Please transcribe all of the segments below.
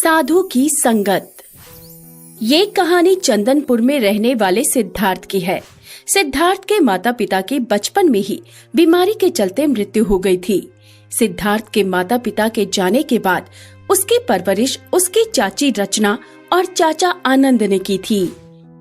साधु की संगत। ये कहानी चंदनपुर में रहने वाले सिद्धार्थ की है। सिद्धार्थ के माता पिता की बचपन में ही बीमारी के चलते मृत्यु हो गई थी। सिद्धार्थ के माता पिता के जाने के बाद उसकी परवरिश उसकी चाची रचना और चाचा आनंद ने की थी।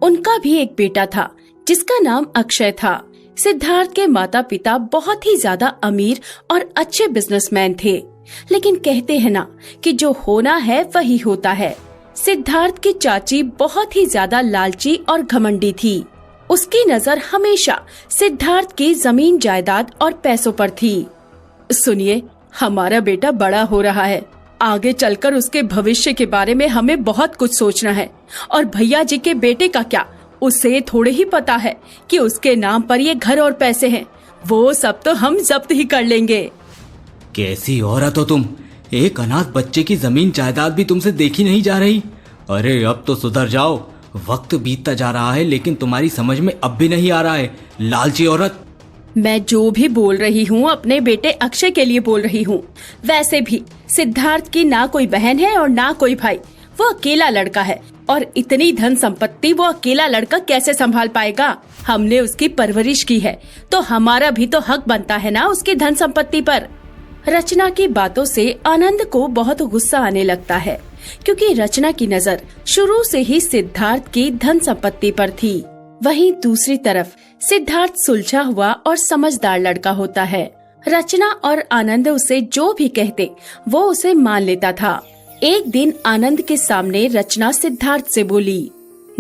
उनका भी एक बेटा था जिसका नाम अक्षय था। सिद्धार्थ के माता पिता बहुत ही ज्यादा अमीर और अच्छे बिजनेसमैन थे, लेकिन कहते हैं ना कि जो होना है वही होता है। सिद्धार्थ की चाची बहुत ही ज्यादा लालची और घमंडी थी। उसकी नजर हमेशा सिद्धार्थ की जमीन जायदाद और पैसों पर थी। सुनिए, हमारा बेटा बड़ा हो रहा है, आगे चलकर उसके भविष्य के बारे में हमें बहुत कुछ सोचना है। और भैया जी के बेटे का क्या, उसे थोड़े ही पता है कि उसके नाम पर ये घर और पैसे हैं। वो सब तो हम जब्त ही कर लेंगे। कैसी औरत हो तुम, एक अनाथ बच्चे की जमीन जायदाद भी तुमसे देखी नहीं जा रही। अरे अब तो सुधर जाओ, वक्त बीतता जा रहा है लेकिन तुम्हारी समझ में अब भी नहीं आ रहा है, लालची औरत। मैं जो भी बोल रही हूँ अपने बेटे अक्षय के लिए बोल रही हूँ। वैसे भी सिद्धार्थ की ना कोई बहन है और ना कोई भाई, वो अकेला लड़का है और इतनी धन संपत्ति वो अकेला लड़का कैसे संभाल पाएगा। हमने उसकी परवरिश की है तो हमारा भी तो हक बनता है ना उसकी धन संपत्ति पर। रचना की बातों से आनंद को बहुत गुस्सा आने लगता है, क्योंकि रचना की नजर शुरू से ही सिद्धार्थ की धन संपत्ति पर थी। वहीं दूसरी तरफ सिद्धार्थ सुलझा हुआ और समझदार लड़का होता है। रचना और आनंद उसे जो भी कहते वो उसे मान लेता था। एक दिन आनंद के सामने रचना सिद्धार्थ से बोली,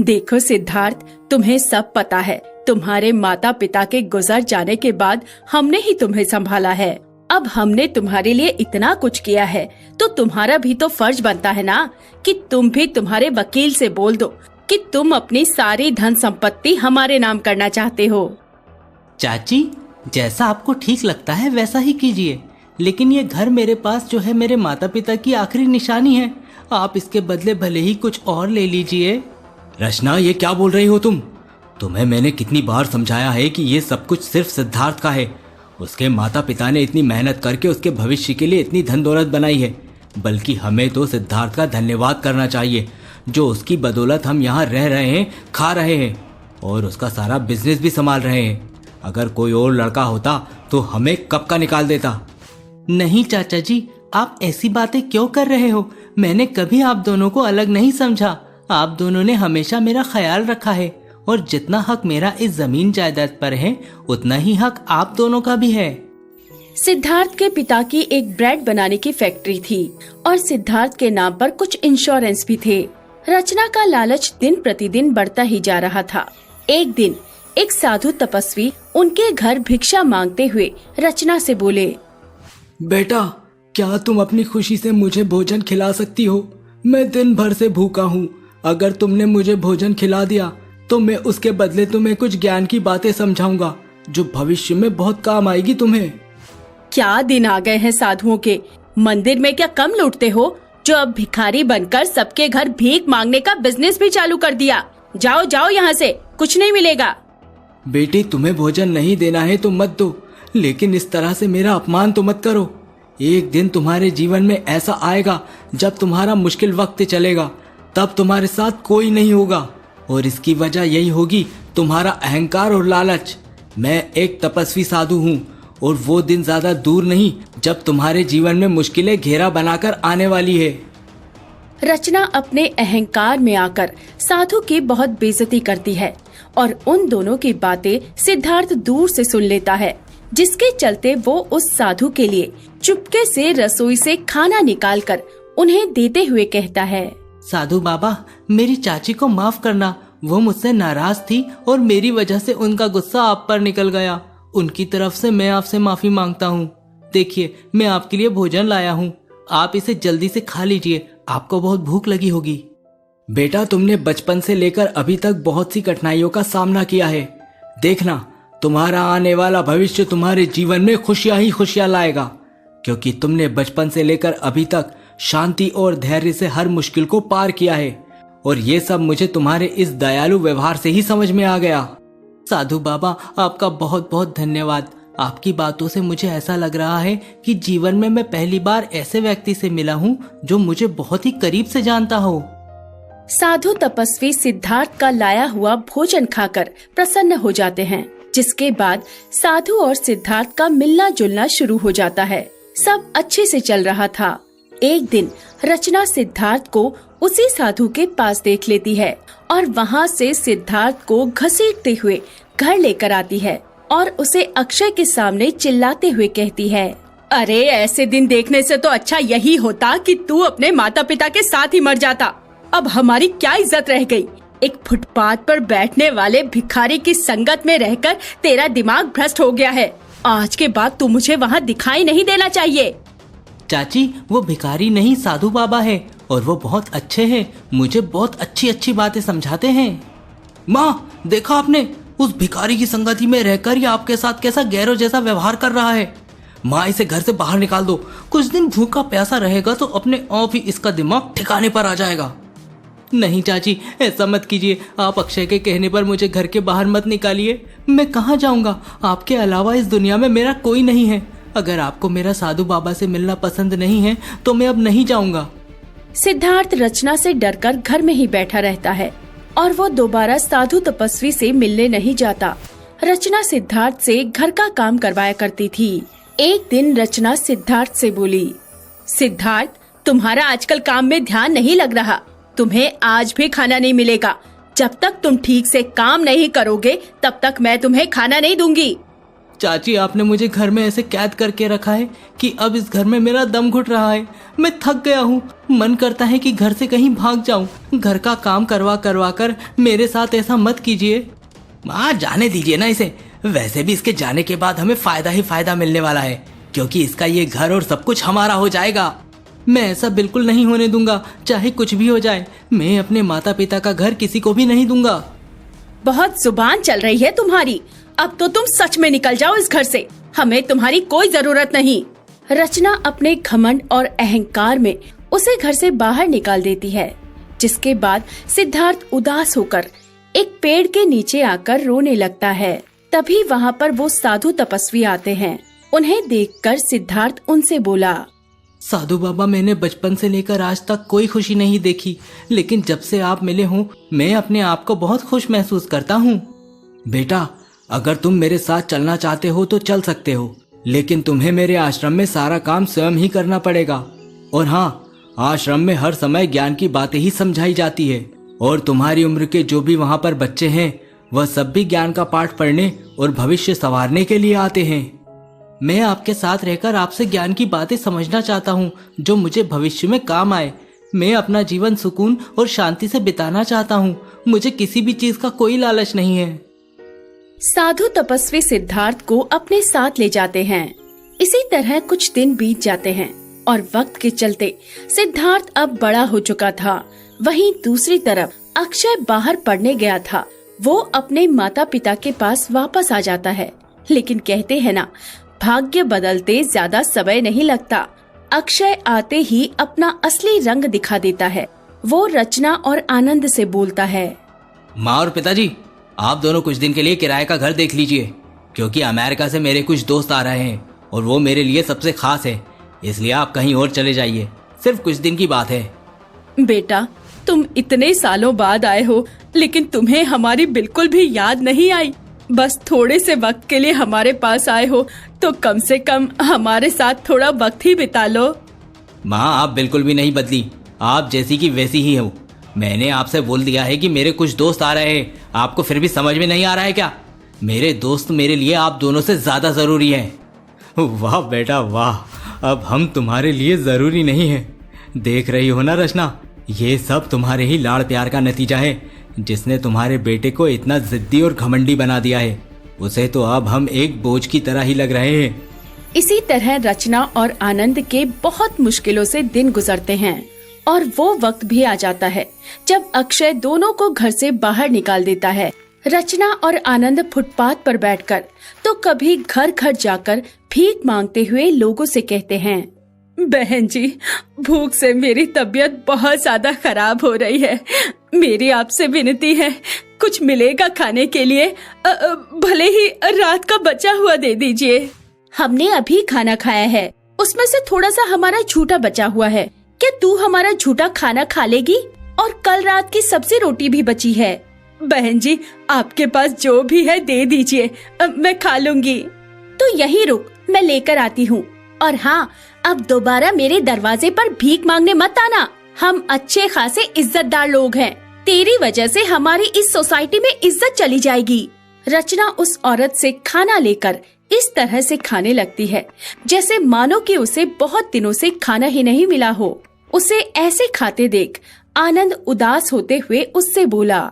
देखो सिद्धार्थ, तुम्हें सब पता है, तुम्हारे माता पिता के गुजर जाने के बाद हमने ही तुम्हें संभाला है। अब हमने तुम्हारे लिए इतना कुछ किया है तो तुम्हारा भी तो फर्ज बनता है ना कि तुम भी तुम्हारे वकील से बोल दो कि तुम अपनी सारी धन संपत्ति हमारे नाम करना चाहते हो। चाची, जैसा आपको ठीक लगता है वैसा ही कीजिए, लेकिन ये घर मेरे पास जो है मेरे माता पिता की आखिरी निशानी है। आप इसके बदले भले ही कुछ और ले लीजिए। रचना, ये क्या बोल रही हो तुम? तुम्हें मैंने कितनी बार समझाया है कि ये सब कुछ सिर्फ सिद्धार्थ का है। उसके माता पिता ने इतनी मेहनत करके उसके भविष्य के लिए इतनी धन दौलत बनाई है, बल्कि हमें तो सिद्धार्थ का धन्यवाद करना चाहिए, जो उसकी बदौलत हम यहाँ रह रहे हैं, खा रहे हैं और उसका सारा बिजनेस भी संभाल रहे हैं। अगर कोई और लड़का होता तो हमें कब का निकाल देता। नहीं चाचा जी, आप ऐसी बातें क्यों कर रहे हो? मैंने कभी आप दोनों को अलग नहीं समझा। आप दोनों ने हमेशा मेरा ख्याल रखा है और जितना हक मेरा इस जमीन जायदाद पर है उतना ही हक आप दोनों का भी है। सिद्धार्थ के पिता की एक ब्रेड बनाने की फैक्ट्री थी और सिद्धार्थ के नाम पर कुछ इंश्योरेंस भी थे। रचना का लालच दिन प्रतिदिन बढ़ता ही जा रहा था। एक दिन एक साधु तपस्वी उनके घर भिक्षा मांगते हुए रचना से बोले, बेटा, क्या तुम अपनी खुशी से मुझे भोजन खिला सकती हो? मैं दिन भर से भूखा हूँ। अगर तुमने मुझे भोजन खिला दिया तो मैं उसके बदले तुम्हें कुछ ज्ञान की बातें समझाऊंगा जो भविष्य में बहुत काम आएगी तुम्हें। क्या दिन आ गए हैं साधुओं के, मंदिर में क्या कम लूटते हो जो अब भिखारी बनकर सबके घर भीख मांगने का बिजनेस भी चालू कर दिया। जाओ जाओ यहाँ से, कुछ नहीं मिलेगा। बेटी, तुम्हें भोजन नहीं देना है तो मत दो, लेकिन इस तरह से मेरा अपमान तो मत करो। एक दिन तुम्हारे जीवन में ऐसा आएगा जब तुम्हारा मुश्किल वक्त चलेगा, तब तुम्हारे साथ कोई नहीं होगा और इसकी वजह यही होगी तुम्हारा अहंकार और लालच। मैं एक तपस्वी साधु हूँ और वो दिन ज्यादा दूर नहीं जब तुम्हारे जीवन में मुश्किलें घेरा बनाकर आने वाली है। रचना अपने अहंकार में आकर साधु की बहुत बेइज्जती करती है और उन दोनों की बातें सिद्धार्थ दूर से सुन लेता है, जिसके चलते वो उस साधु के लिए चुपके से रसोई से खाना निकालकर उन्हें देते हुए कहता है, साधु बाबा, मेरी चाची को माफ करना, वो मुझसे नाराज थी और मेरी वजह से उनका गुस्सा आप पर निकल गया। उनकी तरफ से मैं आपसे माफी मांगता हूँ। देखिए, मैं आपके लिए भोजन लाया हूँ, आप इसे जल्दी से खा लीजिए, आपको बहुत भूख लगी होगी। बेटा, तुमने बचपन से लेकर अभी तक बहुत सी कठिनाइयों का सामना किया है। देखना, तुम्हारा आने वाला भविष्य तुम्हारे जीवन में खुशियां ही खुशियां लाएगा, क्योंकि तुमने बचपन से लेकर अभी तक शांति और धैर्य से हर मुश्किल को पार किया है और ये सब मुझे तुम्हारे इस दयालु व्यवहार से ही समझ में आ गया। साधु बाबा, आपका बहुत बहुत धन्यवाद। आपकी बातों से मुझे ऐसा लग रहा है कि जीवन में मैं पहली बार ऐसे व्यक्ति से मिला हूँ जो मुझे बहुत ही करीब से जानता हो। साधु तपस्वी सिद्धार्थ का लाया हुआ भोजन खाकर प्रसन्न हो जाते हैं, जिसके बाद साधु और सिद्धार्थ का मिलना जुलना शुरू हो जाता है। सब अच्छे से चल रहा था। एक दिन रचना सिद्धार्थ को उसी साधु के पास देख लेती है और वहाँ से सिद्धार्थ को घसीटते हुए घर लेकर आती है और उसे अक्षय के सामने चिल्लाते हुए कहती है, अरे ऐसे दिन देखने से तो अच्छा यही होता कि तू अपने माता पिता के साथ ही मर जाता। अब हमारी क्या इज्जत रह गई। एक फुटपाथ पर बैठने वाले भिखारी की संगत में रहकर तेरा दिमाग भ्रष्ट हो गया है। आज के बाद तू मुझे वहाँ दिखाई नहीं देना चाहिए। चाची, वो भिखारी नहीं साधु बाबा है और वो बहुत अच्छे हैं। मुझे बहुत अच्छी अच्छी बातें समझाते हैं। माँ, देखा आपने, उस भिखारी की संगति में रहकर ये आपके साथ कैसा गैरों जैसा व्यवहार कर रहा है। माँ, इसे घर से बाहर निकाल दो। कुछ दिन भूखा प्यासा रहेगा तो अपने आप ही इसका दिमाग ठिकाने पर आ जाएगा। नहीं चाची, ऐसा मत कीजिए। आप अक्षय के कहने पर मुझे घर के बाहर मत निकालिए। मैं कहाँ जाऊँगा? आपके अलावा इस दुनिया में मेरा कोई नहीं है। अगर आपको मेरा साधु बाबा से मिलना पसंद नहीं है तो मैं अब नहीं जाऊँगा। सिद्धार्थ रचना से डरकर घर में ही बैठा रहता है और वो दोबारा साधु तपस्वी से मिलने नहीं जाता। रचना सिद्धार्थ से घर का काम करवाया करती थी। एक दिन रचना सिद्धार्थ से बोली, सिद्धार्थ, तुम्हारा आजकल काम में ध्यान नहीं लग रहा। तुम्हें आज भी खाना नहीं मिलेगा। जब तक तुम ठीक से काम नहीं करोगे तब तक मैं तुम्हें खाना नहीं दूंगी। चाची, आपने मुझे घर में ऐसे कैद करके रखा है कि अब इस घर में मेरा दम घुट रहा है। मैं थक गया हूँ। मन करता है कि घर से कहीं भाग जाऊँ। घर का काम करवा करवा कर मेरे साथ ऐसा मत कीजिए। माँ, जाने दीजिए ना इसे। वैसे भी इसके जाने के बाद हमें फायदा ही फायदा मिलने वाला है, क्योंकि इसका ये घर और सब कुछ हमारा हो जाएगा। मैं ऐसा बिल्कुल नहीं होने दूंगा, चाहे कुछ भी हो जाए। मैं अपने माता पिता का घर किसी को भी नहीं दूंगा। बहुत जुबान चल रही है तुम्हारी। अब तो तुम सच में निकल जाओ इस घर से। हमें तुम्हारी कोई जरूरत नहीं। रचना अपने घमंड और अहंकार में उसे घर से बाहर निकाल देती है, जिसके बाद सिद्धार्थ उदास होकर एक पेड़ के नीचे आकर रोने लगता है। तभी वहाँ पर वो साधु तपस्वी आते हैं। उन्हें देखकर सिद्धार्थ उनसे बोला, साधु बाबा, मैंने बचपन से लेकर आज तक कोई खुशी नहीं देखी, लेकिन जब से आप मिले हो मैं अपने आप को बहुत खुश महसूस करता हूँ। बेटा, अगर तुम मेरे साथ चलना चाहते हो तो चल सकते हो, लेकिन तुम्हें मेरे आश्रम में सारा काम स्वयं ही करना पड़ेगा। और हाँ, आश्रम में हर समय ज्ञान की बातें ही समझाई जाती है और तुम्हारी उम्र के जो भी वहाँ पर बच्चे हैं वह सब भी ज्ञान का पाठ पढ़ने और भविष्य संवारने के लिए आते हैं। मैं आपके साथ रहकर आपसे ज्ञान की बातें समझना चाहता हूँ जो मुझे भविष्य में काम आए। मैं अपना जीवन सुकून और शांति से बिताना चाहता हूँ। मुझे किसी भी चीज का कोई लालच नहीं है। साधु तपस्वी सिद्धार्थ को अपने साथ ले जाते हैं। इसी तरह कुछ दिन बीत जाते हैं और वक्त के चलते सिद्धार्थ अब बड़ा हो चुका था। वहीं दूसरी तरफ अक्षय बाहर पढ़ने गया था। वो अपने माता पिता के पास वापस आ जाता है, लेकिन कहते हैं ना, भाग्य बदलते ज्यादा समय नहीं लगता। अक्षय आते ही अपना असली रंग दिखा देता है। वो रचना और आनंद से बोलता है, माँ और पिताजी, आप दोनों कुछ दिन के लिए किराए का घर देख लीजिए, क्योंकि अमेरिका से मेरे कुछ दोस्त आ रहे हैं और वो मेरे लिए सबसे खास है। इसलिए आप कहीं और चले जाइए, सिर्फ कुछ दिन की बात है। बेटा, तुम इतने सालों बाद आए हो, लेकिन तुम्हें हमारी बिल्कुल भी याद नहीं आई। बस थोड़े से वक्त के लिए हमारे पास आए हो तो कम से कम हमारे साथ थोड़ा वक्त ही बिता लो। माँ, आप बिल्कुल भी नहीं बदली। आप जैसी की वैसी ही हो। मैंने आपसे बोल दिया है कि मेरे कुछ दोस्त आ रहे हैं, आपको फिर भी समझ में नहीं आ रहा है क्या? मेरे दोस्त मेरे लिए आप दोनों से ज्यादा जरूरी हैं। वाह बेटा वाह, अब हम तुम्हारे लिए जरूरी नहीं है। देख रही हो ना रचना, ये सब तुम्हारे ही लाड़ प्यार का नतीजा है, जिसने तुम्हारे बेटे को इतना जिद्दी और घमंडी बना दिया है। उसे तो अब हम एक बोझ की तरह ही लग रहे हैं। इसी तरह रचना और आनंद के बहुत मुश्किलों से दिन गुजरते हैं और वो वक्त भी आ जाता है जब अक्षय दोनों को घर से बाहर निकाल देता है। रचना और आनंद फुटपाथ पर बैठकर तो कभी घर घर जाकर भीख मांगते हुए लोगों से कहते हैं, बहन जी, भूख से मेरी तबीयत बहुत ज्यादा खराब हो रही है। मेरी आपसे विनती है, कुछ मिलेगा खाने के लिए? भले ही रात का बचा हुआ दे दीजिए। हमने अभी खाना खाया है, उसमें से थोड़ा सा हमारा झूठा बचा हुआ है। क्या तू हमारा झूठा खाना खा लेगी? और कल रात की सब्जी रोटी भी बची है। बहन जी, आपके पास जो भी है दे दीजिए, मैं खा लूंगी। तो यहीं रुक, मैं लेकर आती हूँ। और हाँ, अब दोबारा मेरे दरवाजे पर भीख मांगने मत आना। हम अच्छे खासे इज्जतदार लोग हैं। तेरी वजह से हमारी इस सोसाइटी में इज्जत चली जाएगी। रचना उस औरत से खाना लेकर इस तरह से खाने लगती है जैसे मानो कि उसे बहुत दिनों से खाना ही नहीं मिला हो। उसे ऐसे खाते देख आनंद उदास होते हुए उससे बोला,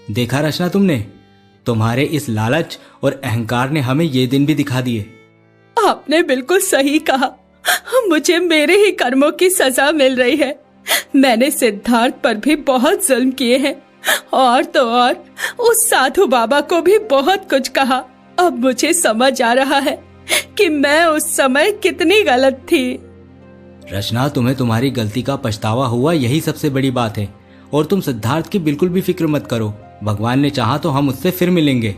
देखा रचना, तुमने तुम्हारे इस लालच और अहंकार ने हमें ये दिन भी दिखा दिए। आपने बिल्कुल सही कहा। मुझे मेरे ही कर्मों की सजा मिल रही है। मैंने सिद्धार्थ पर भी बहुत जुल्म किए हैं, और तो और उस साधु बाबा को भी बहुत कुछ कहा। अब मुझे समझ आ रहा है कि मैं उस समय कितनी गलत थी। रचना, तुम्हें तुम्हारी गलती का पछतावा हुआ, यही सबसे बड़ी बात है। और तुम सिद्धार्थ की बिल्कुल भी फिक्र मत करो। भगवान ने चाहा तो हम उससे फिर मिलेंगे।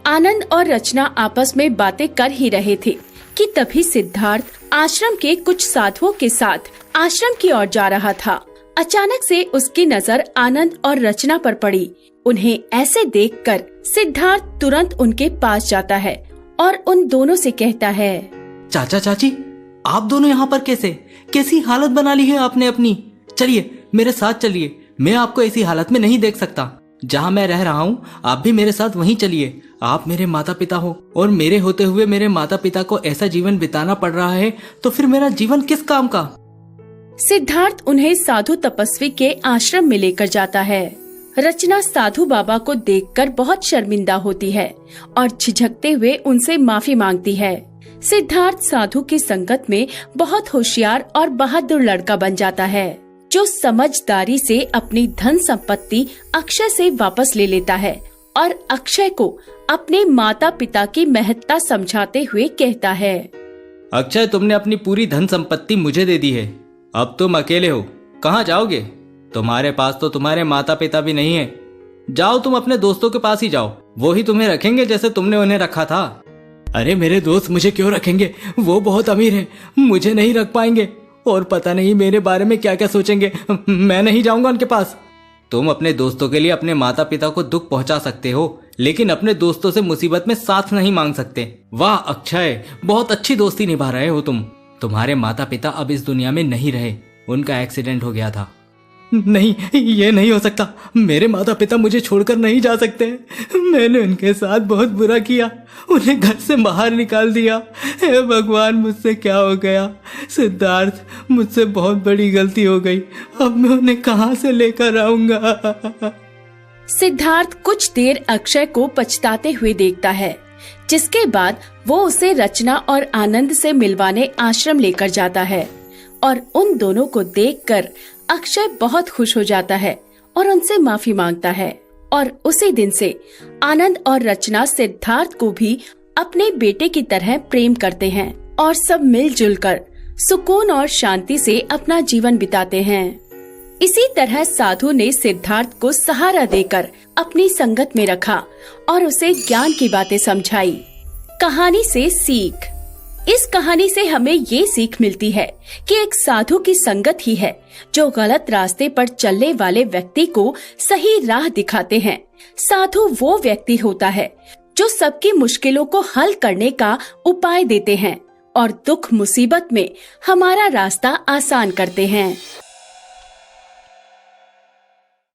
आनंद और रचना आपस में बातें कर ही रहे थे कि तभी सिद्धार्थ आश्रम के कुछ साधुओं के साथ आश्रम की ओर जा रहा था। अचानक से उसकी नजर आनंद और रचना पर पड़ी। उन्हें ऐसे देखकर सिद्धार्थ तुरंत उनके पास जाता है और उन दोनों से कहता है, चाचा चाची, आप दोनों यहाँ पर कैसी हालत बना ली है आपने अपनी। चलिए मेरे साथ चलिए, मैं आपको ऐसी हालत में नहीं देख सकता। जहाँ मैं रह रहा हूँ आप भी मेरे साथ वहीं चलिए। आप मेरे माता पिता हो, और मेरे होते हुए मेरे माता पिता को ऐसा जीवन बिताना पड़ रहा है तो फिर मेरा जीवन किस काम का। सिद्धार्थ उन्हें साधु तपस्वी के आश्रम में लेकर जाता है। रचना साधु बाबा को देखकर बहुत शर्मिंदा होती है और झिझकते हुए उनसे माफी मांगती है। सिद्धार्थ साधु की संगत में बहुत होशियार और बहादुर लड़का बन जाता है, जो समझदारी से अपनी धन संपत्ति अक्षय से वापस ले लेता है और अक्षय को अपने माता पिता की महत्ता समझाते हुए कहता है, अक्षय, तुमने अपनी पूरी धन संपत्ति मुझे दे दी है। अब तुम अकेले हो, कहाँ जाओगे? तुम्हारे पास तो तुम्हारे माता पिता भी नहीं है। जाओ, तुम अपने दोस्तों के पास ही जाओ, वो ही तुम्हें रखेंगे जैसे तुमने उन्हें रखा था। अरे मेरे दोस्त मुझे क्यों रखेंगे? वो बहुत अमीर हैं, मुझे नहीं रख पाएंगे, और पता नहीं मेरे बारे में क्या क्या सोचेंगे। मैं नहीं जाऊंगा उनके पास। तुम अपने दोस्तों के लिए अपने माता पिता को दुख पहुंचा सकते हो, लेकिन अपने दोस्तों से मुसीबत में साथ नहीं मांग सकते। वाह अक्षय, बहुत अच्छी दोस्ती निभा रहे हो तुम। तुम्हारे माता पिता अब इस दुनिया में नहीं रहे, उनका एक्सीडेंट हो गया था। नहीं, ये नहीं हो सकता। मेरे माता पिता मुझे छोड़कर नहीं जा सकते। मैंने उनके साथ बहुत बुरा किया, उन्हें घर से बाहर निकाल दिया। हे भगवान, मुझसे क्या हो गया? सिद्धार्थ, मुझसे बहुत बड़ी गलती हो गई। अब मैं उन्हें कहाँ से लेकर आऊंगा? सिद्धार्थ कुछ देर अक्षय को पछताते हुए देखता है, जिसके बाद वो उसे रचना और आनंद से मिलवाने आश्रम लेकर जाता है। और उन दोनों को देखकर अक्षय बहुत खुश हो जाता है और उनसे माफी मांगता है। और उसी दिन से आनंद और रचना सिद्धार्थ को भी अपने बेटे की तरह प्रेम करते हैं और सब मिलजुल कर सुकून और शांति से अपना जीवन बिताते हैं। इसी तरह साधु ने सिद्धार्थ को सहारा देकर अपनी संगत में रखा और उसे ज्ञान की बातें समझाई। कहानी से सीख। इस कहानी से हमें ये सीख मिलती है कि एक साधु की संगत ही है जो गलत रास्ते पर चलने वाले व्यक्ति को सही राह दिखाते हैं। साधु वो व्यक्ति होता है जो सबकी मुश्किलों को हल करने का उपाय देते हैं और दुख मुसीबत में हमारा रास्ता आसान करते हैं।